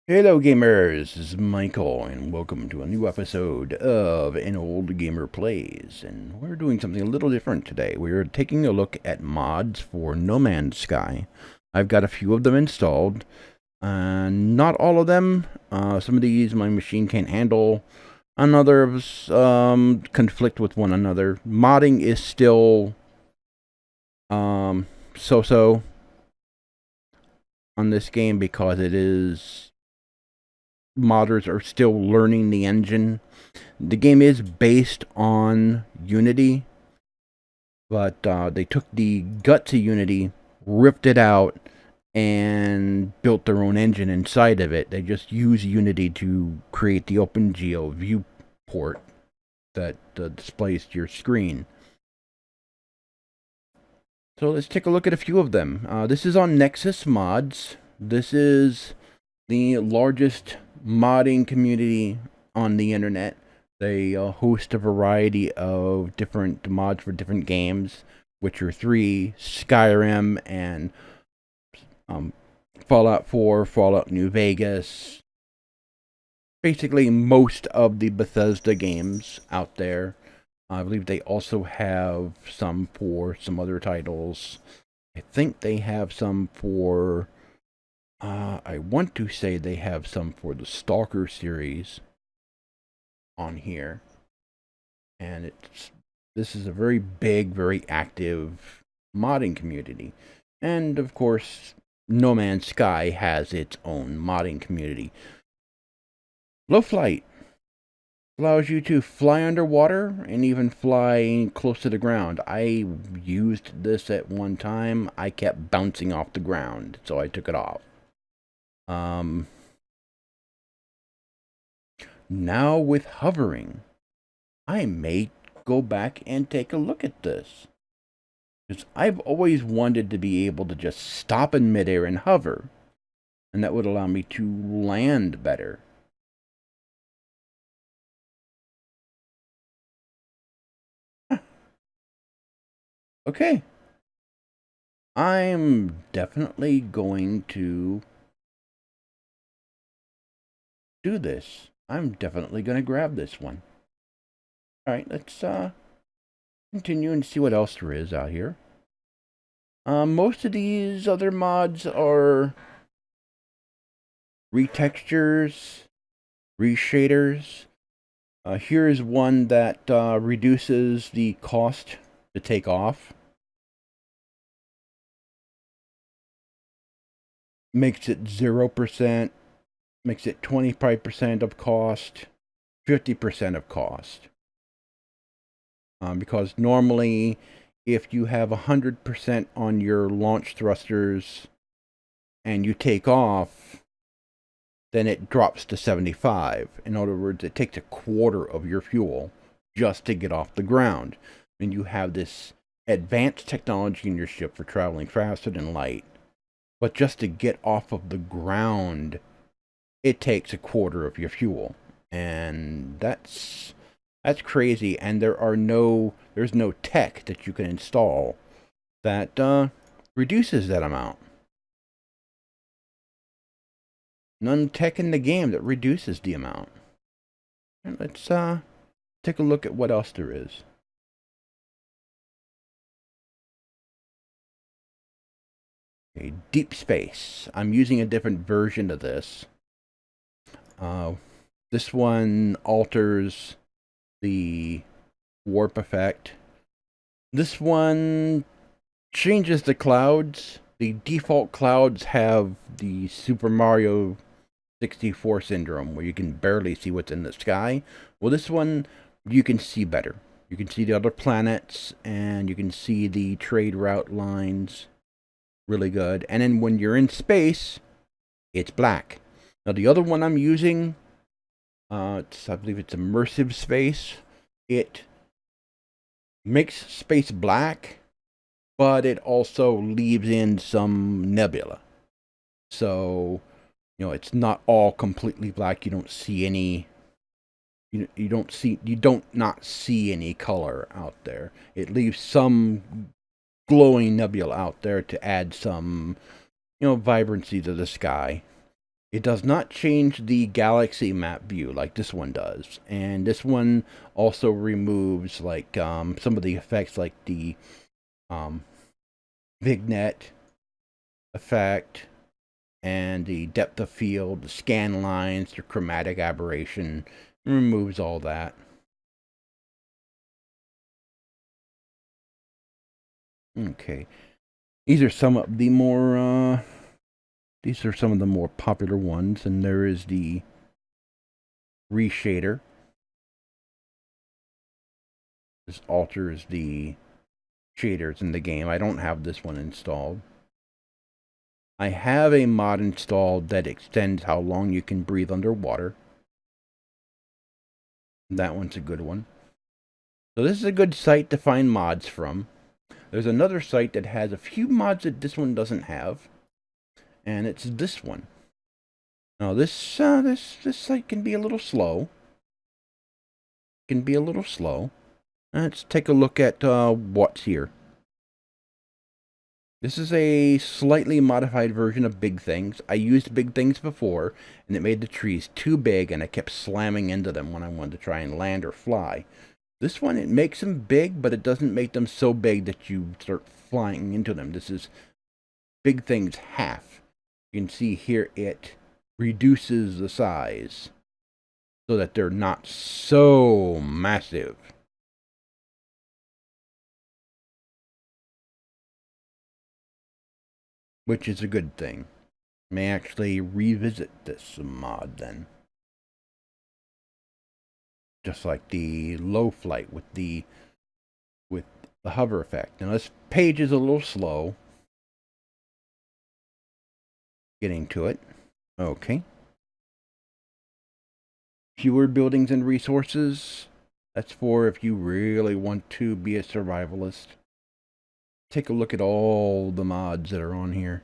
Hello gamers, this is Michael and welcome to a new episode of An Old Gamer Plays, and we're doing something a little different today. We're taking a look at mods for No Man's Sky. I've got a few of them installed, not all of them. Some of these my machine can't handle, and others conflict with one another. Modding is still so-so on this game because it is modders are still learning the engine. The game is based on Unity, but they took the guts of Unity, ripped it out, and built their own engine inside of it. They just use Unity to create the OpenGL viewport that displays to your screen. So let's take a look at a few of them. This is on Nexus Mods. This is the largest modding community on the internet. They host a variety of different mods for different games: Witcher 3, Skyrim, and Fallout 4, Fallout New Vegas. Basically, most of the Bethesda games out there. I believe they also have some for some other titles. I think they have some for I want to say they have some for the Stalker series on here. And this is a very big, very active modding community. And of course, No Man's Sky has its own modding community. Low flight allows you to fly underwater and even fly close to the ground. I used this at one time. I kept bouncing off the ground, so I took it off. Now with hovering, I may go back and take a look at this. Because I've always wanted to be able to just stop in midair and hover. And that would allow me to land better. Huh. Okay. I'm definitely going to do this. I'm definitely going to grab this one. Alright, let's continue and see what else there is out here. Most of these other mods are retextures, reshaders. Here is one that reduces the cost to take off. Makes it 0%, makes it 25% of cost, 50% of cost. Because normally, if you have 100% on your launch thrusters and you take off, then it drops to 75. In other words, it takes a quarter of your fuel just to get off the ground. And you have this advanced technology in your ship for traveling faster than light. But just to get off of the ground, it takes a quarter of your fuel. And that's crazy. And there's no tech that you can install that reduces that amount. None tech in the game that reduces the amount. And let's take a look at what else there is. Okay, deep space. I'm using a different version of this. This one alters the warp effect. This one changes the clouds. The default clouds have the Super Mario 64 syndrome, where you can barely see what's in the sky. Well, this one, you can see better. You can see the other planets, and you can see the trade route lines really good. And then when you're in space, it's black. Now, the other one I'm using, I believe it's Immersive Space. It makes space black, but it also leaves in some nebula. So, it's not all completely black. You don't see any. You don't not see any color out there. It leaves some glowing nebula out there to add some, vibrancy to the sky. It does not change the galaxy map view like this one does. And this one also removes like some of the effects like the vignette effect and the depth of field, the scan lines, the chromatic aberration. It removes all that. Okay. These are some of the more popular ones, and there is the reshader. This alters the shaders in the game. I don't have this one installed. I have a mod installed that extends how long you can breathe underwater. That one's a good one. So this is a good site to find mods from. There's another site that has a few mods that this one doesn't have, and it's this one. Now this site can be a little slow. Let's take a look at what's here. This is a slightly modified version of Big Things. I used Big Things before, and it made the trees too big, and I kept slamming into them when I wanted to try and land or fly. This one, it makes them big, but it doesn't make them so big that you start flying into them. This is Big Things half. You can see here it reduces the size so that they're not so massive. Which is a good thing. May actually revisit this mod then. Just like the low flight with the hover effect. Now this page is a little slow getting to it. Okay. Fewer buildings and resources. That's for if you really want to be a survivalist. Take a look at all the mods that are on here.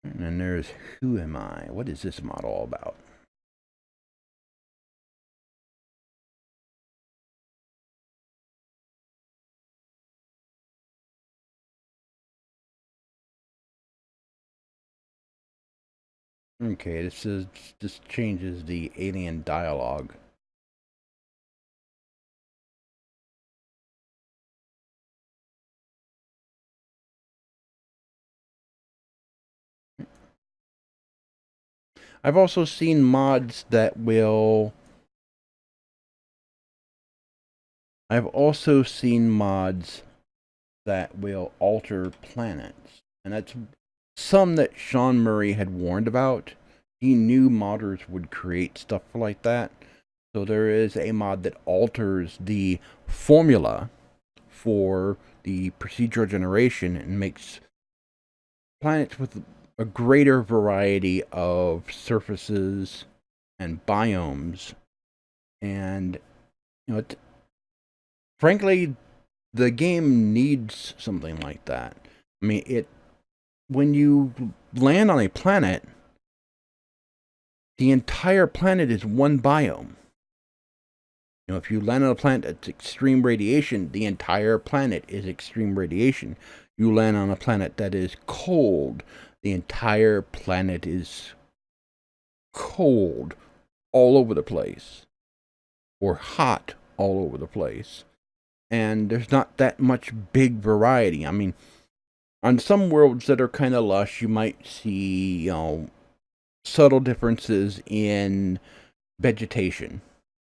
And then there's Who Am I? What is this mod all about? Okay, this changes the alien dialogue. I've also seen mods that will alter planets. And that's some that Sean Murray had warned about. He knew modders would create stuff like that. So there is a mod that alters the formula for the procedural generation and makes planets with a greater variety of surfaces and biomes. And, frankly, the game needs something like that. I mean, when you land on a planet, the entire planet is one biome. If you land on a planet that's extreme radiation, the entire planet is extreme radiation. You land on a planet that is cold, the entire planet is cold all over the place. Or hot all over the place. And there's not that much big variety. I mean, on some worlds that are kind of lush, you might see, subtle differences in vegetation,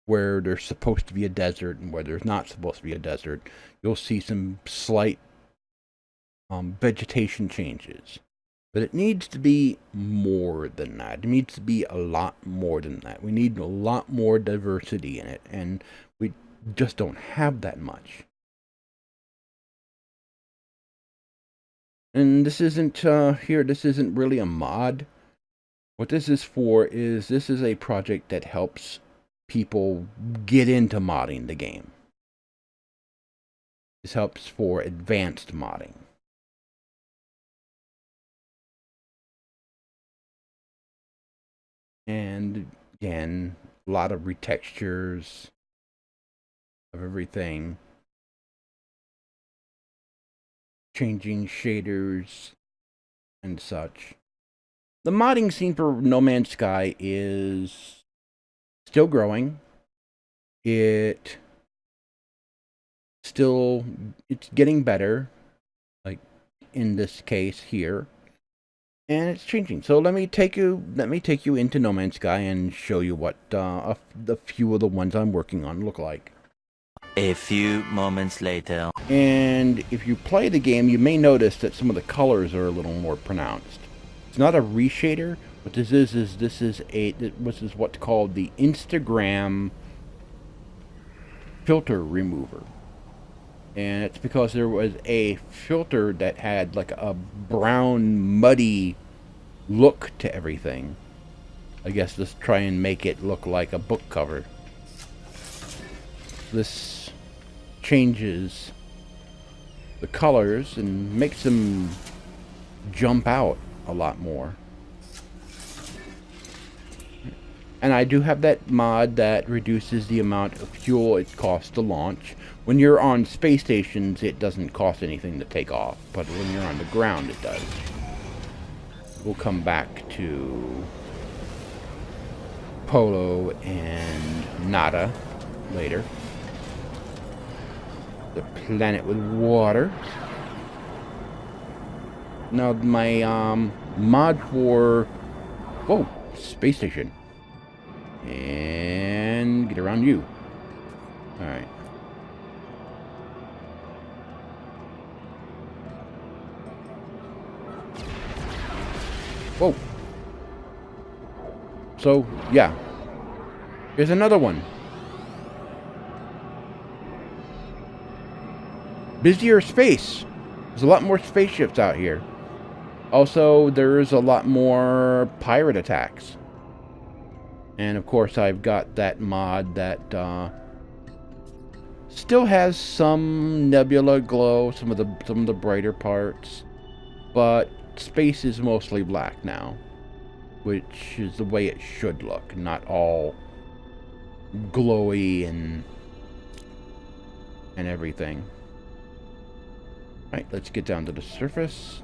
where there's supposed to be a desert and where there's not supposed to be a desert. You'll see some slight vegetation changes. But it needs to be more than that. It needs to be a lot more than that. We need a lot more diversity in it, and we just don't have that much. And this isn't this isn't really a mod. What this is for is this is a project that helps people get into modding the game. This helps for advanced modding. And again, a lot of retextures of everything. changing shaders and such. The modding scene for No Man's Sky is still growing. It's getting better, like in this case here, and it's changing. So let me take you into No Man's Sky and show you what the few of the ones I'm working on look like. A few moments later. And if you play the game, you may notice that some of the colors are a little more pronounced. It's not a reshader. What this is what's called the Instagram filter remover. And it's because there was a filter that had like a brown, muddy look to everything. I guess let's try and make it look like a book cover. This changes the colors and makes them jump out a lot more. And I do have that mod that reduces the amount of fuel it costs to launch. When you're on space stations, it doesn't cost anything to take off, but when you're on the ground, it does. We'll come back to Polo and Nada later. The planet with water. Now my mod for space station. And get around you. Alright. Whoa. So, yeah. Here's another one. Busier space. There's a lot more spaceships out here. Also, there's a lot more pirate attacks. And of course, I've got that mod that still has some nebula glow, some of the brighter parts, but space is mostly black now, which is the way it should look, not all glowy and everything. Right, let's get down to the surface.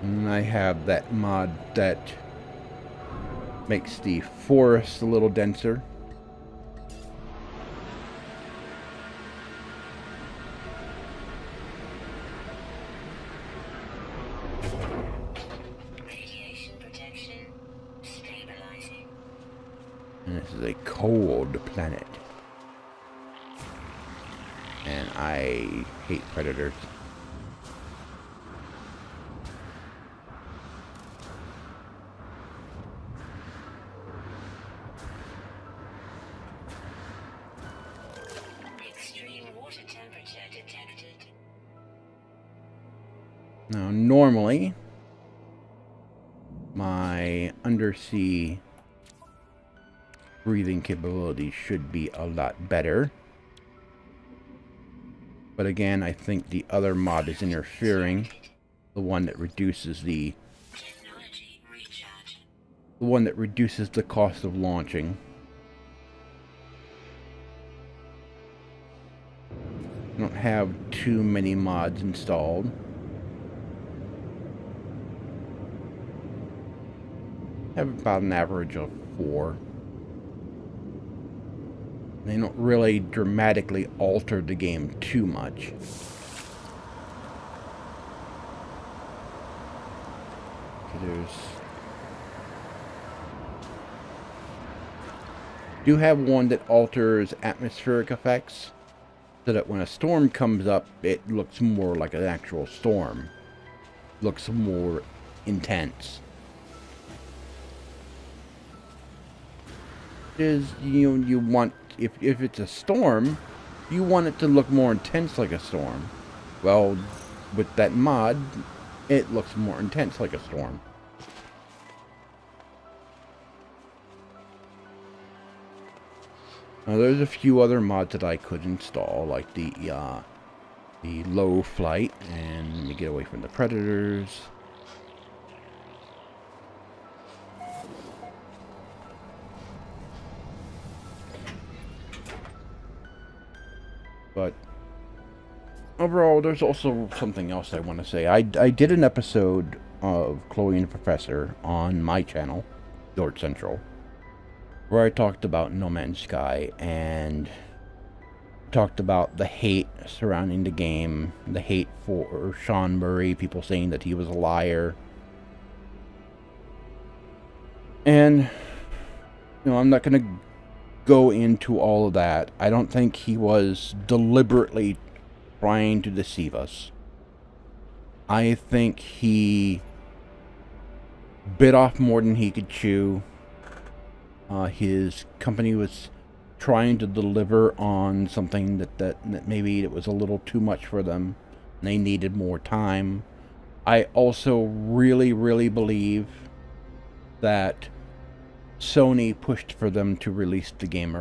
And I have that mod that makes the forest a little denser. Radiation protection stabilizing. And this is a cold planet. And I hate predators. Now, normally, my undersea breathing capability should be a lot better. But again, I think the other mod is interfering. The one that reduces the cost of launching. I don't have too many mods installed. I have about an average of 4. They don't really dramatically alter the game too much. Do have one that alters atmospheric effects, so that when a storm comes up, it looks more like an actual storm. Looks more intense. Is you want, if it's a storm, you want it to look more intense like a storm. Well, with that mod, it looks more intense, like a storm. Now, there's a few other mods that I could install, like the low flight, and to get away from the predators. But overall, there's also something else I want to say. I did an episode of Chloe and the Professor on my channel, George Central, where I talked about No Man's Sky and talked about the hate surrounding the game, the hate for Sean Murray, people saying that he was a liar. And, I'm not going to go into all of that. I don't think he was deliberately trying to deceive us. I think he bit off more than he could chew. His company was trying to deliver on something that maybe it was a little too much for them, and they needed more time. I also really, really believe that Sony pushed for them to release the game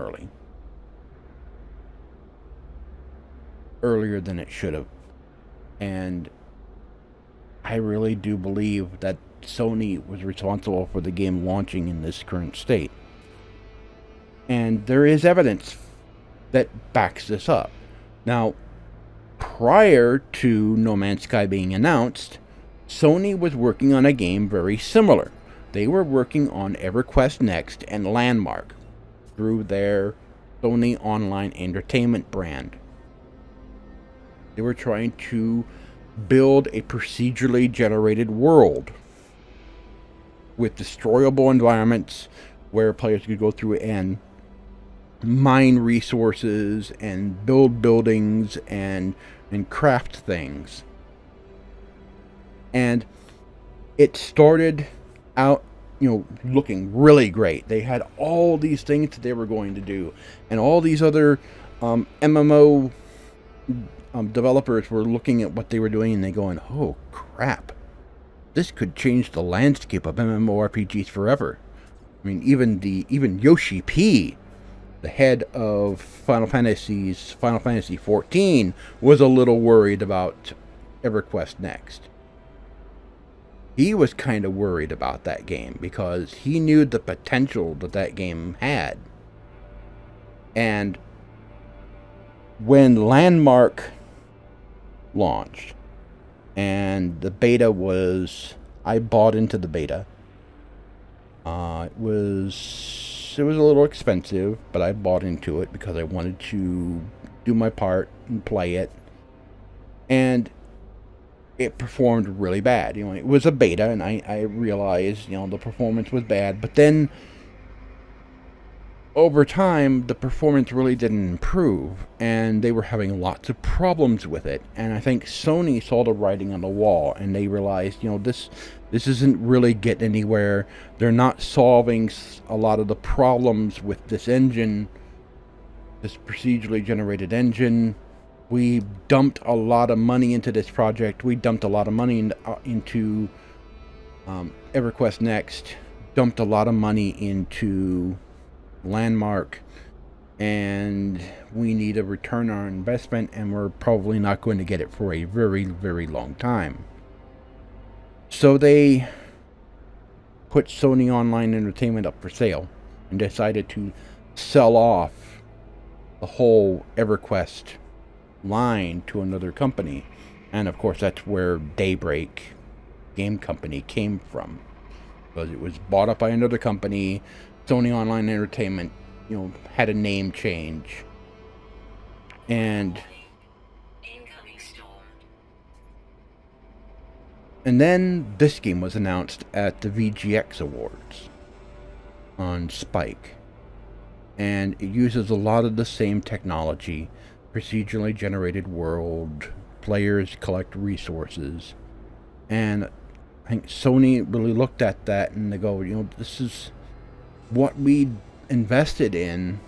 earlier than it should have. And I really do believe that Sony was responsible for the game launching in this current state. And there is evidence that backs this up. Now, prior to No Man's Sky being announced, Sony was working on a game very similar. They were working on EverQuest Next and Landmark through their Sony Online Entertainment brand. They were trying to build a procedurally generated world with destroyable environments where players could go through and mine resources and build buildings and craft things. And it started out, looking really great. They had all these things that they were going to do, and all these other MMO developers were looking at what they were doing and they going, oh crap, this could change the landscape of MMORPGs forever. I mean, even Yoshi P, the head of Final Fantasy XIV, was a little worried about EverQuest Next. He was kind of worried about that game because he knew the potential that game had. And when Landmark launched and the beta I bought into the beta. It was a little expensive, but I bought into it because I wanted to do my part and play it. And it performed really bad. It was a beta, and I realized, the performance was bad. But then, over time, the performance really didn't improve, and they were having lots of problems with it. And I think Sony saw the writing on the wall, and they realized, this isn't really getting anywhere. They're not solving a lot of the problems with this engine, this procedurally generated engine. We dumped a lot of money into this project. We dumped a lot of money into EverQuest Next. Dumped a lot of money into Landmark. And we need a return on our investment, and we're probably not going to get it for a very, very long time. So they put Sony Online Entertainment up for sale and decided to sell off the whole EverQuest line to another company. And of course, that's where Daybreak Game Company came from, because it was bought up by another company. Sony Online Entertainment, had a name change. And then this game was announced at the VGX Awards on Spike. And it uses a lot of the same technology, procedurally generated world, players collect resources. And I think Sony really looked at that and they go, this is what we invested in.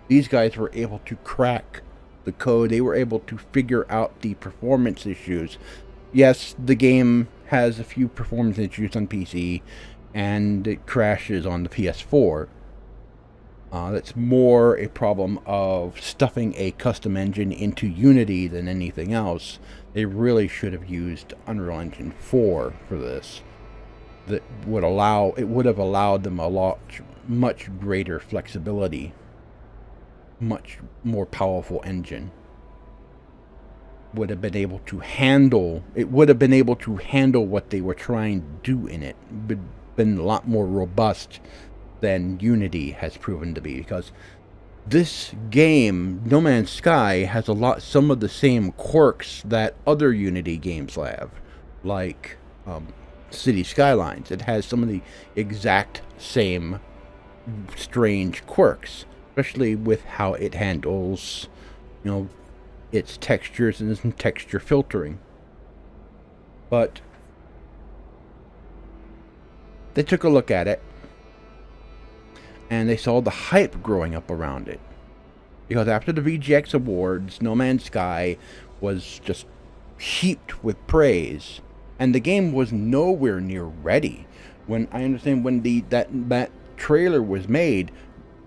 These guys were able to crack the code. They were able to figure out the performance issues. Yes, the game has a few performance issues on PC, and it crashes on the PS4. That's more a problem of stuffing a custom engine into Unity than anything else. They really should have used Unreal Engine 4 for this. That would have allowed them much greater flexibility, much more powerful engine. Would have been able to handle what they were trying to do in it. Been a lot more robust than Unity has proven to be, because this game, No Man's Sky, has some of the same quirks that other Unity games have, like City Skylines. It has some of the exact same strange quirks, especially with how it handles, its textures and some texture filtering. But they took a look at it, and they saw the hype growing up around it. Because after the VGX Awards, No Man's Sky was just heaped with praise, and the game was nowhere near ready. When that trailer was made,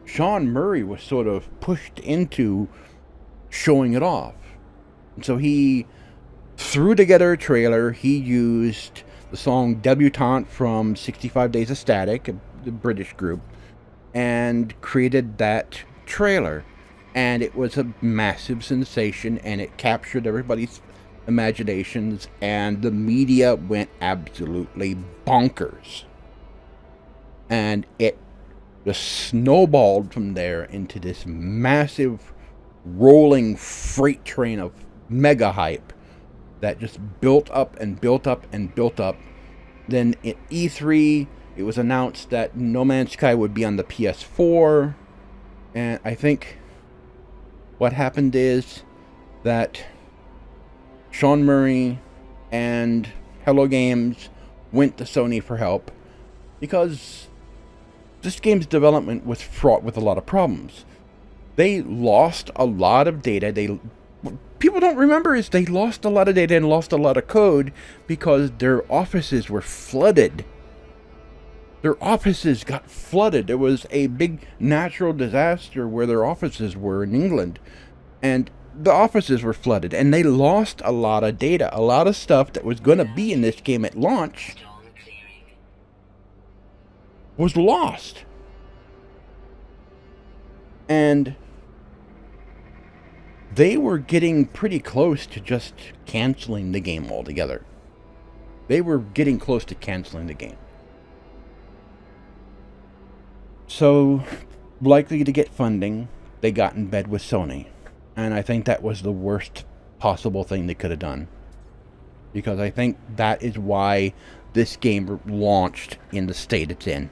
Sean Murray was sort of pushed into showing it off. And so he threw together a trailer. He used the song Debutante from 65 Days of Static, the British group, and created that trailer. And it was a massive sensation, and it captured everybody's imaginations, and the media went absolutely bonkers. And it just snowballed from there into this massive rolling freight train of mega hype that just built up and built up and built up. Then at E3, it was announced that No Man's Sky would be on the PS4, and I think what happened is that Sean Murray and Hello Games went to Sony for help, because this game's development was fraught with a lot of problems. They lost a lot of data. People don't remember is they lost a lot of data and lost a lot of code because their offices were flooded. Their offices got flooded. There was a big natural disaster where their offices were in England, and the offices were flooded, and they lost a lot of data. A lot of stuff that was going to be in this game at launch was lost. And they were getting pretty close to just canceling the game altogether. They were getting close to canceling the game. So, likely to get funding, they got in bed with Sony. And I think that was the worst possible thing they could have done. Because I think that is why this game launched in the state it's in.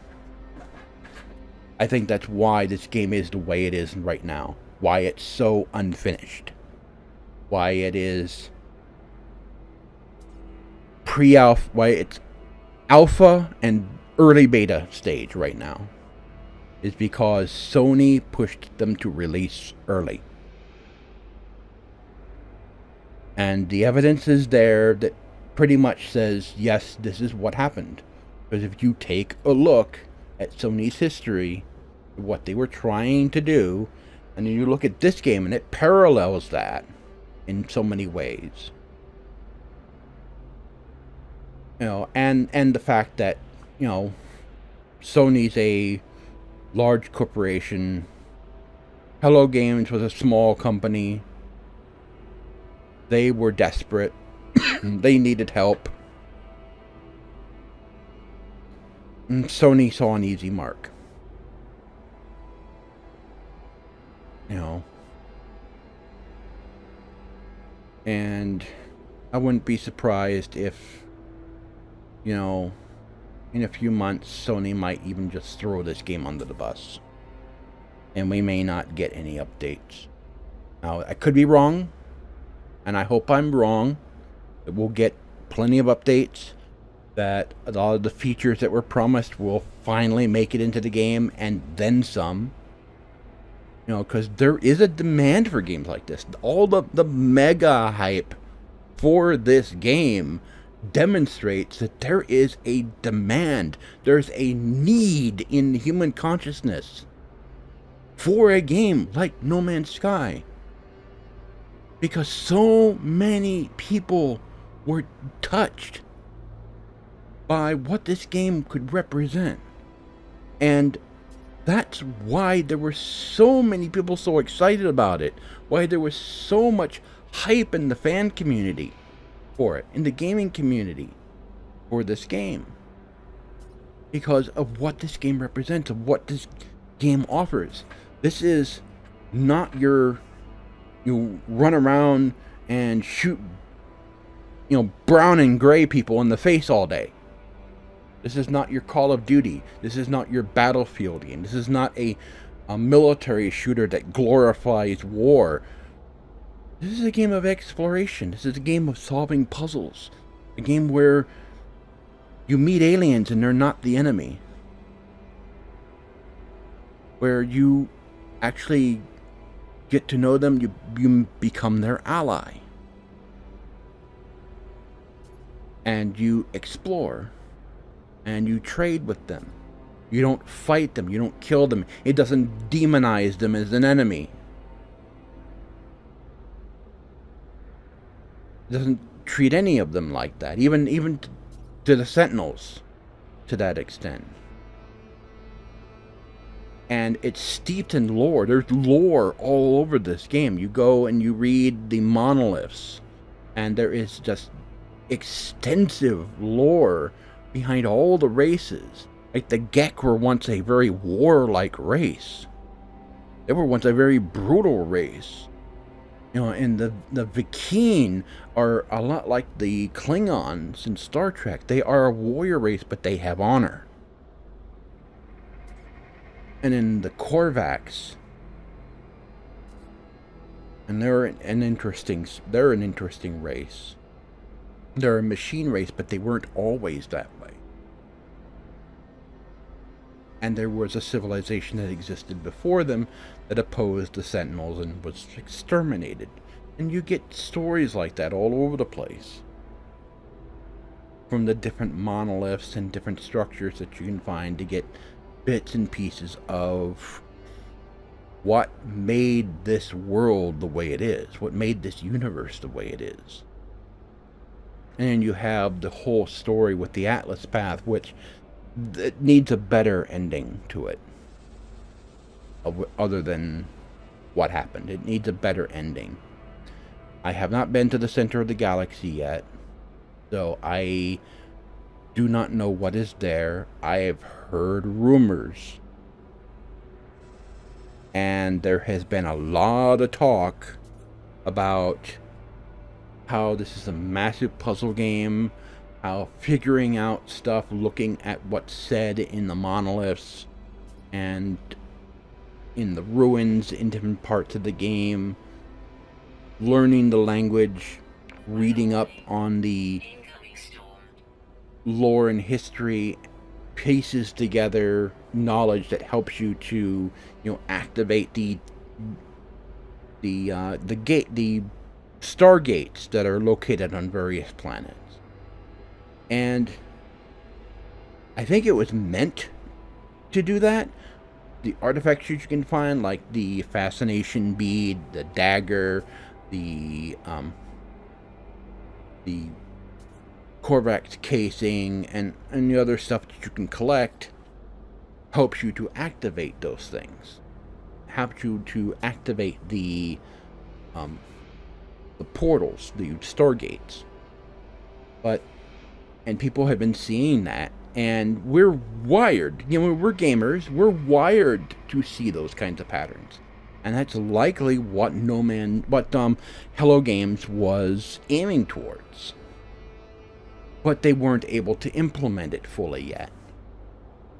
I think that's why this game is the way it is right now. Why it's so unfinished. Why it is pre-alpha, why it's alpha and early beta stage right now. Is because Sony pushed them to release early. And the evidence is there that pretty much says, yes, this is what happened. Because if you take a look at Sony's history, what they were trying to do, and then you look at this game, and it parallels that in so many ways. And the fact that, Sony's a large corporation. Hello Games was a small company. They were desperate. They needed help. And Sony saw an easy mark. And I wouldn't be surprised if, in a few months, Sony might even just throw this game under the bus. And we may not get any updates. Now, I could be wrong, and I hope I'm wrong. That we'll get plenty of updates, that a lot of the features that were promised will finally make it into the game, and then some. Because there is a demand for games like this. All the mega hype for this game demonstrates that there is a demand, there's a need in human consciousness for a game like No Man's Sky. Because so many people were touched by what this game could represent. And that's why there were so many people so excited about it. Why there was so much hype in the fan community for it, in the gaming community for this game. Because of what this game represents, of what this game offers. This is not your, you run around and shoot, brown and gray people in the face all day. This is not your Call of Duty. This is not your Battlefield game. This is not a military shooter that glorifies war. This is a game of exploration. This is a game of solving puzzles. A game where you meet aliens and they're not the enemy. Where you actually get to know them, you become their ally. And you explore. And you trade with them. You don't fight them. You don't kill them. It doesn't demonize them as an enemy. It doesn't treat any of them like that. Even to the Sentinels, to that extent. And it's steeped in lore. There's lore all over this game. You go and you read the monoliths, and there is just extensive lore behind all the races. Like the Gek were once a very warlike race. They were once a very brutal race. And the Vy'keen are a lot like the Klingons in Star Trek. They are a warrior race, but they have honor. And in the Korvax, and they're an interesting race. They're a machine race, but they weren't always that way. And there was a civilization that existed before them that opposed the Sentinels and was exterminated. And you get stories like that all over the place. From the different monoliths and different structures that you can find to get bits and pieces of what made this world the way it is. What made this universe the way it is. And you have the whole story with the Atlas Path, which it needs a better ending to it. Other than what happened. It needs a better ending. I have not been to the center of the galaxy yet. So I do not know what is there. I have heard rumors. And there has been a lot of talk about how this is a massive puzzle game, how figuring out stuff, looking at what's said in the monoliths and in the ruins in different parts of the game, learning the language, reading up on the lore and history, pieces together knowledge that helps you to, activate the stargates that are located on various planets. And I think it was meant to do that. The artifacts you can find, like the fascination bead, the dagger, the Korvax casing, and the other stuff that you can collect, helps you to activate those things. Helps you to activate the portals, the stargates. And people have been seeing that, and we're wired. We're gamers. We're wired to see those kinds of patterns, and that's likely what Hello Games was aiming towards. But they weren't able to implement it fully yet.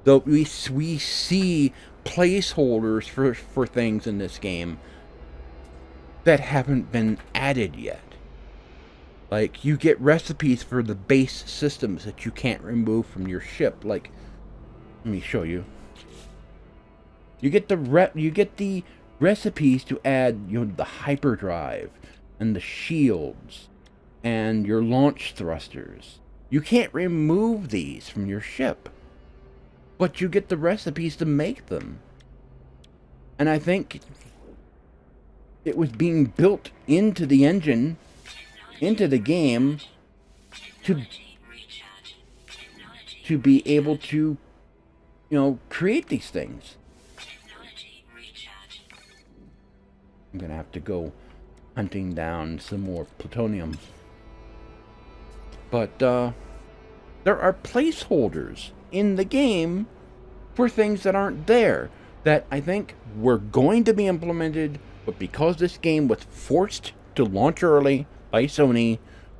Though we see placeholders for things in this game that haven't been added yet. Like, you get recipes for the base systems that you can't remove from your ship. Like, let me show you. You get the recipes to add, the hyperdrive and the shields and your launch thrusters You can't remove these from your ship, but you get the recipes to make them. And I think it was being built into the engine, into the game, to be able to, create these things. I'm gonna have to go hunting down some more plutonium. But there are placeholders in the game for things that aren't there, that I think were going to be implemented, but because this game was forced to launch early by Sony,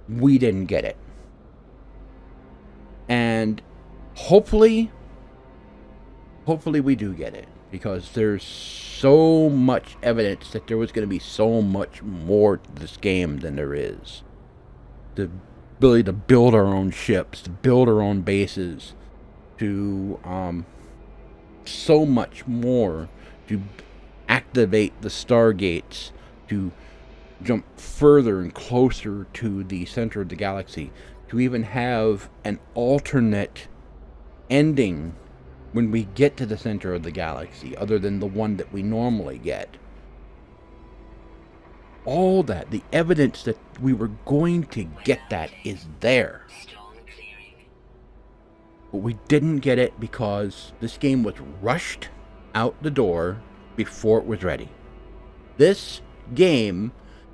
we didn't get it. And hopefully we do get it, because there's so much evidence that there was going to be so much more to this game than there is. The ability to build our own ships, to build our own bases, to so much more, to activate the stargates, to jump further and closer to the center of the galaxy, to even have an alternate ending when we get to the center of the galaxy, other than the one that we normally get. All that, the evidence that we were going to get that is there. But we didn't get it because this game was rushed out the door before it was ready. This game,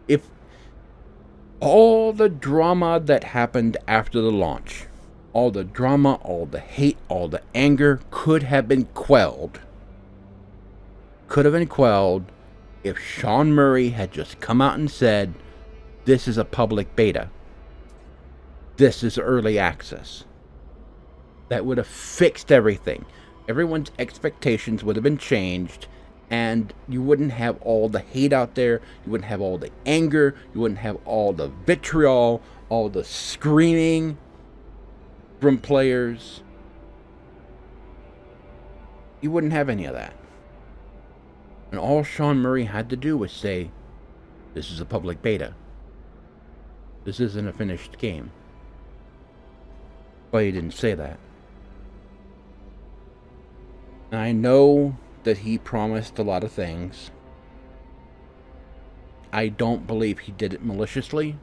if all the drama that happened after the launch, all the drama, all the hate, all the anger could have been quelled. If Sean Murray had just come out and said, this is a public beta. This is early access. That would have fixed everything. Everyone's expectations would have been changed, and you wouldn't have all the hate out there. You wouldn't have all the anger. You wouldn't have all the vitriol, all the screaming from players. You wouldn't have any of that. And all Sean Murray had to do was say, this is a public beta. This isn't a finished game. But he didn't say that. And I know that he promised a lot of things. I don't believe he did it maliciously.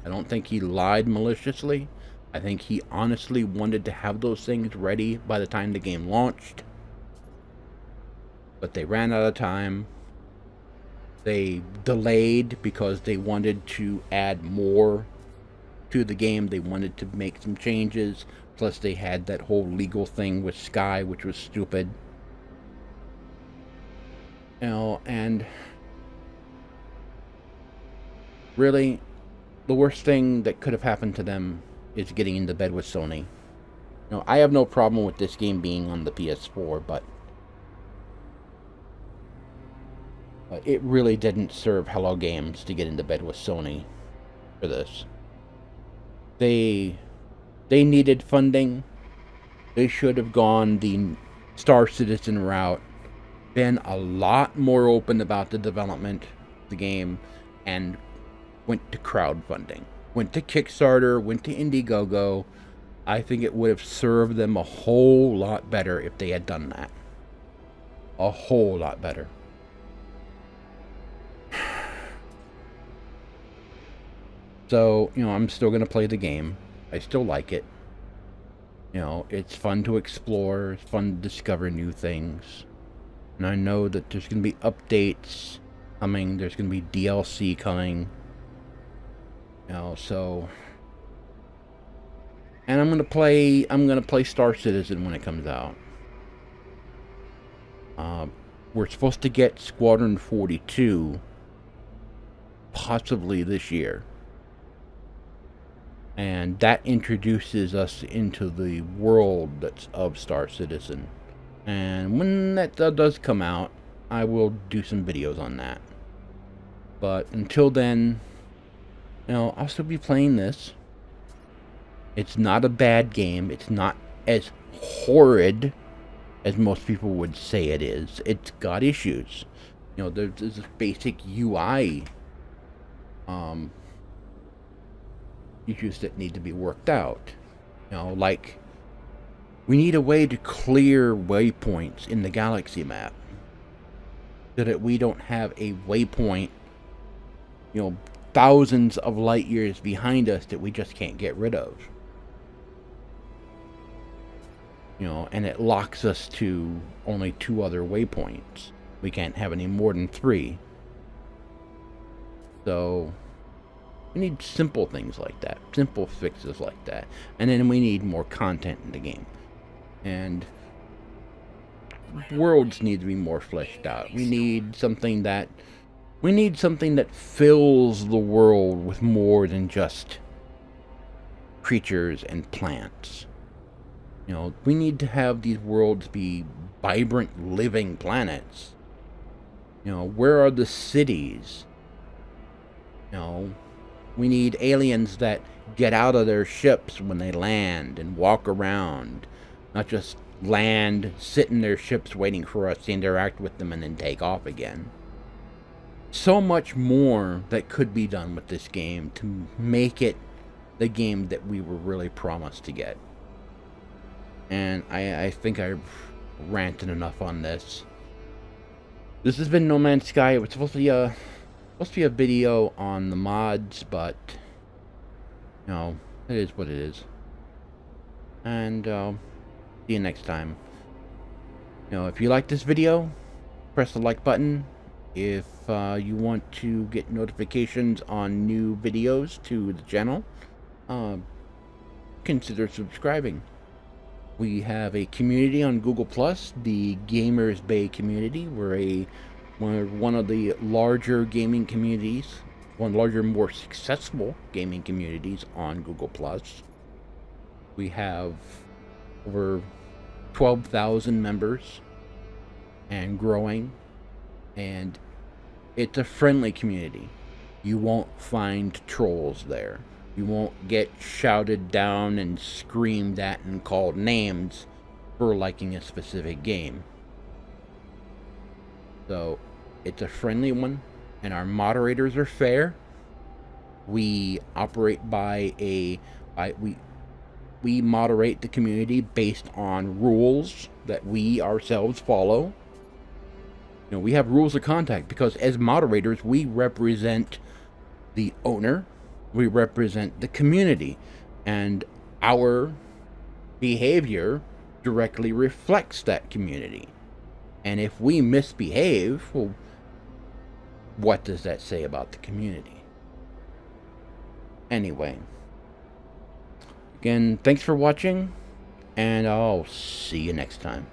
I don't think he lied maliciously. I think he honestly wanted to have those things ready by the time the game launched. But they ran out of time. They delayed because they wanted to add more to the game. They wanted to make some changes. Plus they had that whole legal thing with Sky, which was stupid. And really, the worst thing that could have happened to them is getting into bed with Sony. I have no problem with this game being on the PS4, but it really didn't serve Hello Games to get into bed with Sony for this. They needed funding. They should have gone the Star Citizen route, been a lot more open about the development of the game, and went to crowdfunding. Went to Kickstarter, went to Indiegogo. I think it would have served them a whole lot better if they had done that. A whole lot better. So, I'm still going to play the game. I still like it. It's fun to explore. It's fun to discover new things. And I know that there's going to be updates coming. There's going to be DLC coming. So... And I'm gonna play Star Citizen when it comes out. We're supposed to get Squadron 42 possibly this year. And that introduces us into the world that's of Star Citizen. And when that does come out, I will do some videos on that. But until then, I'll still be playing this. It's not a bad game. It's not as horrid as most people would say it is. It's got issues. There's basic UI issues that need to be worked out. Like, we need a way to clear waypoints in the galaxy map, so that we don't have a waypoint, thousands of light years behind us that we just can't get rid of. And it locks us to only 2 other waypoints. We can't have any more than 3. So we need simple things like that, simple fixes like that. And then we need more content in the game. And worlds need to be more fleshed out. We need something that fills the world with more than just creatures and plants. We need to have these worlds be vibrant, living planets. Where are the cities? We need aliens that get out of their ships when they land and walk around, not just land, sit in their ships waiting for us to interact with them and then take off again. So much more that could be done with this game to make it the game that we were really promised to get. And I think I've ranted enough on this. This has been No Man's Sky. It was supposed to be a video on the mods, but it is what it is. And see you next time. If you like this video, press the like button. If you want to get notifications on new videos to the channel, consider subscribing. We have a community on Google+, the Gamers Bay community. We're one of the larger gaming communities, more successful gaming communities on Google+. We have over 12,000 members and growing, and it's a friendly community. You won't find trolls there. You won't get shouted down and screamed at and called names for liking a specific game. So, it's a friendly one, and our moderators are fair. We operate we moderate the community based on rules that we ourselves follow. We have rules of conduct because as moderators, we represent the owner. We represent the community, and our behavior directly reflects that community. And if we misbehave, well, what does that say about the community? Anyway, again, thanks for watching, and I'll see you next time.